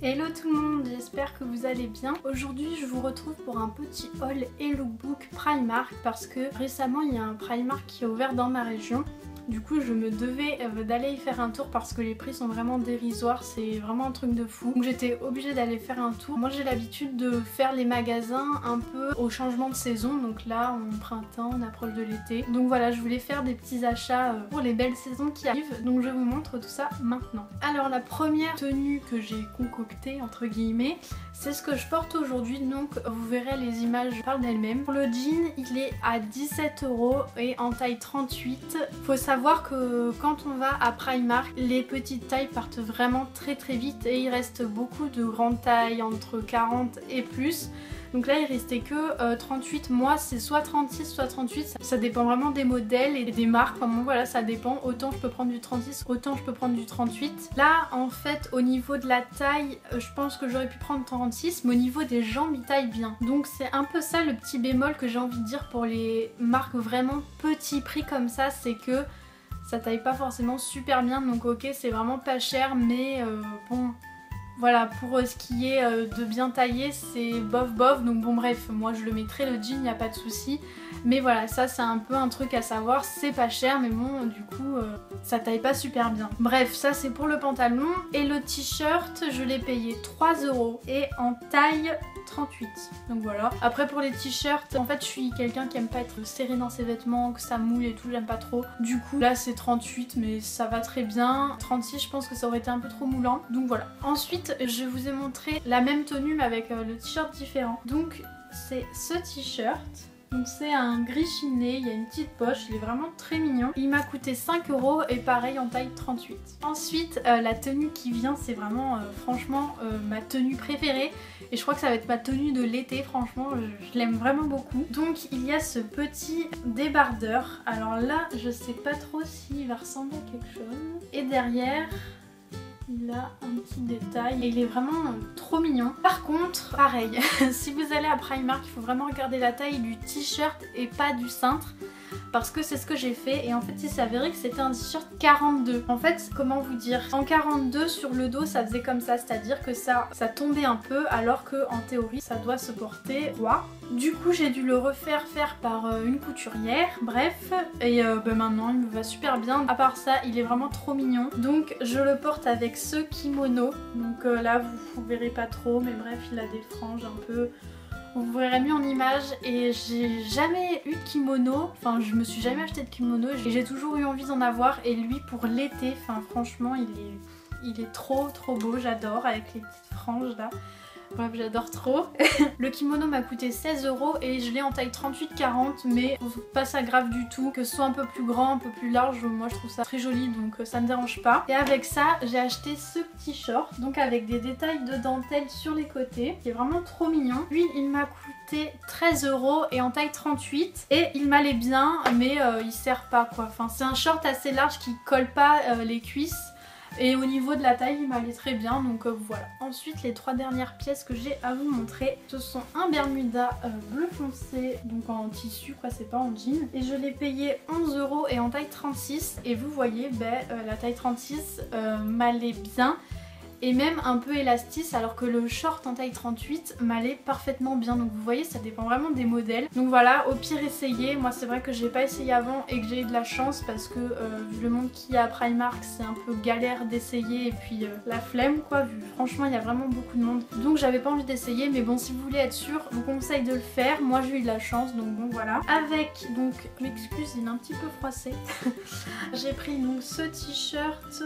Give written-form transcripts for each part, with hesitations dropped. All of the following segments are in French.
Hello tout le monde, j'espère que vous allez bien. Aujourd'hui je vous retrouve pour un petit haul et lookbook Primark parce que récemment il y a un Primark qui est ouvert dans ma région. Du coup je me devais d'aller y faire un tour parce que les prix sont vraiment dérisoires, c'est vraiment un truc de fou. Donc j'étais obligée d'aller faire un tour. Moi j'ai l'habitude de faire les magasins un peu au changement de saison. Donc là on printemps, on approche de l'été. Donc voilà, je voulais faire des petits achats pour les belles saisons qui arrivent. Donc je vous montre tout ça maintenant. Alors la première tenue que j'ai concoctée entre guillemets, c'est ce que je porte aujourd'hui. Donc vous verrez les images parlent d'elles-mêmes. Pour le jean il est à 17 € et en taille 38. Faut savoir que quand on va à Primark, les petites tailles partent vraiment très vite et il reste beaucoup de grandes tailles entre 40 et plus. Donc là il restait que 38, moi c'est soit 36 soit 38, ça dépend vraiment des modèles et des marques, enfin bon, voilà ça dépend, autant je peux prendre du 36, autant je peux prendre du 38. Là en fait au niveau de la taille, je pense que j'aurais pu prendre 36, mais au niveau des jambes il taille bien. Donc c'est un peu ça le petit bémol que j'ai envie de dire pour les marques vraiment petit prix comme ça, c'est que ça taille pas forcément super bien, donc ok c'est vraiment pas cher, mais bon... Voilà, pour ce qui est de bien tailler, c'est bof bof, donc bon bref, moi je le mettrai le jean, y a pas de souci. Mais voilà, ça c'est un peu un truc à savoir, c'est pas cher, mais bon du coup ça taille pas super bien. Bref, ça c'est pour le pantalon. Et le t-shirt, je l'ai payé 3 € et en taille 38. Donc voilà. Après pour les t-shirts, en fait je suis quelqu'un qui aime pas être serré dans ses vêtements, que ça mouille et tout, j'aime pas trop. Du coup là c'est 38 mais ça va très bien. 36 je pense que ça aurait été un peu trop moulant. Donc voilà. Ensuite je vous ai montré la même tenue mais avec le t-shirt différent. Donc c'est ce t-shirt. Donc c'est un gris chiné, il y a une petite poche, il est vraiment très mignon. Il m'a coûté 5 € et pareil en taille 38. Ensuite la tenue qui vient, c'est vraiment franchement ma tenue préférée. Et je crois que ça va être ma tenue de l'été, franchement je l'aime vraiment beaucoup. Donc il y a ce petit débardeur. Alors là je sais pas trop s'il va ressembler à quelque chose. Et derrière... il a un petit détail et il est vraiment trop mignon. Par contre, pareil, si vous allez à Primark, il faut vraiment regarder la taille du t-shirt et pas du cintre. Parce que c'est ce que j'ai fait et en fait il s'avérait que c'était un t-shirt 42. En fait, comment vous dire, en 42 sur le dos ça faisait comme ça, c'est-à-dire que ça tombait un peu alors que en théorie ça doit se porter droit. Du coup j'ai dû le refaire faire par une couturière, bref, et maintenant il me va super bien. À part ça il est vraiment trop mignon. Donc je le porte avec ce kimono, donc là vous verrez pas trop mais bref il a des franges un peu... Vous verrez mieux en image. Et j'ai jamais eu de kimono, enfin je me suis jamais acheté de kimono et j'ai toujours eu envie d'en avoir. Et lui pour l'été, enfin franchement il est trop beau, j'adore avec les petites franges là. Bref, j'adore trop. Le kimono m'a coûté 16 € et je l'ai en taille 38-40, mais pas ça grave du tout. Que ce soit un peu plus grand, un peu plus large, moi je trouve ça très joli donc ça me dérange pas. Et avec ça, j'ai acheté ce petit short, donc avec des détails de dentelle sur les côtés, qui est vraiment trop mignon. Lui, il m'a coûté 13 € et en taille 38 et il m'allait bien, mais il sert pas quoi. Enfin, c'est un short assez large qui colle pas les cuisses. Et au niveau de la taille il m'allait très bien, donc voilà. Ensuite les trois dernières pièces que j'ai à vous montrer, ce sont un bermuda bleu foncé, donc en tissu quoi, c'est pas en jean. Et je l'ai payé 11 € et en taille 36. Et vous voyez, la taille 36 m'allait bien. Et même un peu élastique, alors que le short en taille 38 m'allait parfaitement bien. Donc vous voyez, ça dépend vraiment des modèles. Donc voilà, au pire essayez. Moi c'est vrai que j'ai pas essayé avant et que j'ai eu de la chance parce que vu le monde qu'il y a à Primark, c'est un peu galère d'essayer et puis la flemme quoi, vu franchement il y a vraiment beaucoup de monde. Donc j'avais pas envie d'essayer, mais bon si vous voulez être sûr, je vous conseille de le faire. Moi j'ai eu de la chance, donc bon voilà. Avec, donc je m'excuse, il est un petit peu froissé. J'ai pris donc ce t-shirt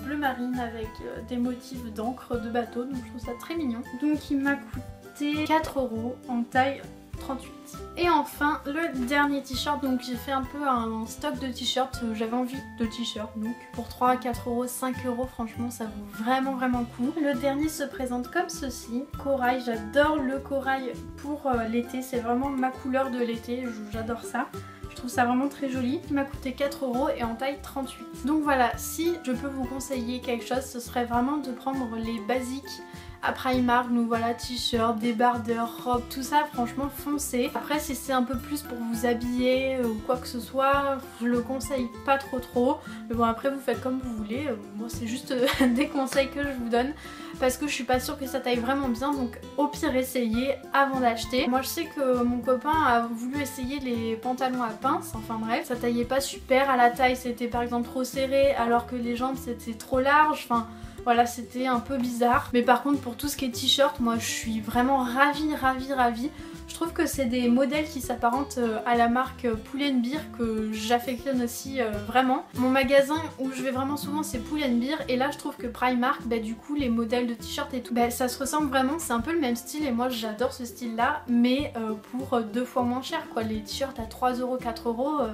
bleu marine avec des motifs d'encre de bateau, donc je trouve ça très mignon. Donc il m'a coûté 4 € en taille 38. Et enfin le dernier t-shirt, donc j'ai fait un peu un stock de t-shirts, j'avais envie de t-shirts, donc pour 3 à 4 €, 5 € franchement ça vaut vraiment le coup. Le dernier se présente comme ceci, corail, j'adore le corail pour l'été, c'est vraiment ma couleur de l'été, j'adore ça. Je trouve ça vraiment très joli. Il m'a coûté 4 € et en taille 38. Donc voilà, si je peux vous conseiller quelque chose, ce serait vraiment de prendre les basiques à Primark. Donc voilà, t-shirt, débardeur, robe, tout ça, franchement foncez. Après si c'est un peu plus pour vous habiller ou quoi que ce soit, je le conseille pas trop. Mais bon, après vous faites comme vous voulez. Moi c'est juste des conseils que je vous donne parce que je suis pas sûre que ça taille vraiment bien, donc au pire essayez avant d'acheter. Moi je sais que mon copain a voulu essayer les pantalons à pince, enfin bref, ça taillait pas super, à la taille c'était par exemple trop serré alors que les jambes c'était trop large, enfin voilà, c'était un peu bizarre. Mais par contre pour tout ce qui est t-shirt, moi je suis vraiment ravie. Je trouve que c'est des modèles qui s'apparentent à la marque Pull&Bear que j'affectionne aussi vraiment. Mon magasin où je vais vraiment souvent c'est Pull&Bear, et là je trouve que Primark, bah du coup les modèles de t-shirt et tout, bah ça se ressemble vraiment, c'est un peu le même style et moi j'adore ce style là, mais pour 2 fois moins cher quoi. Les t-shirts à 3 €, 4 €,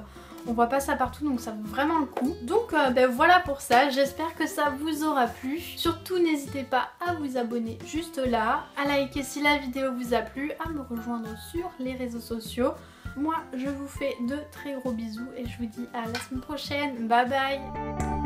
on voit pas ça partout, donc ça vaut vraiment le coup. Donc ben voilà pour ça, j'espère que ça vous aura plu. Surtout n'hésitez pas à vous abonner juste là, à liker si la vidéo vous a plu, à me rejoindre sur les réseaux sociaux. Moi je vous fais de très gros bisous et je vous dis à la semaine prochaine, bye bye.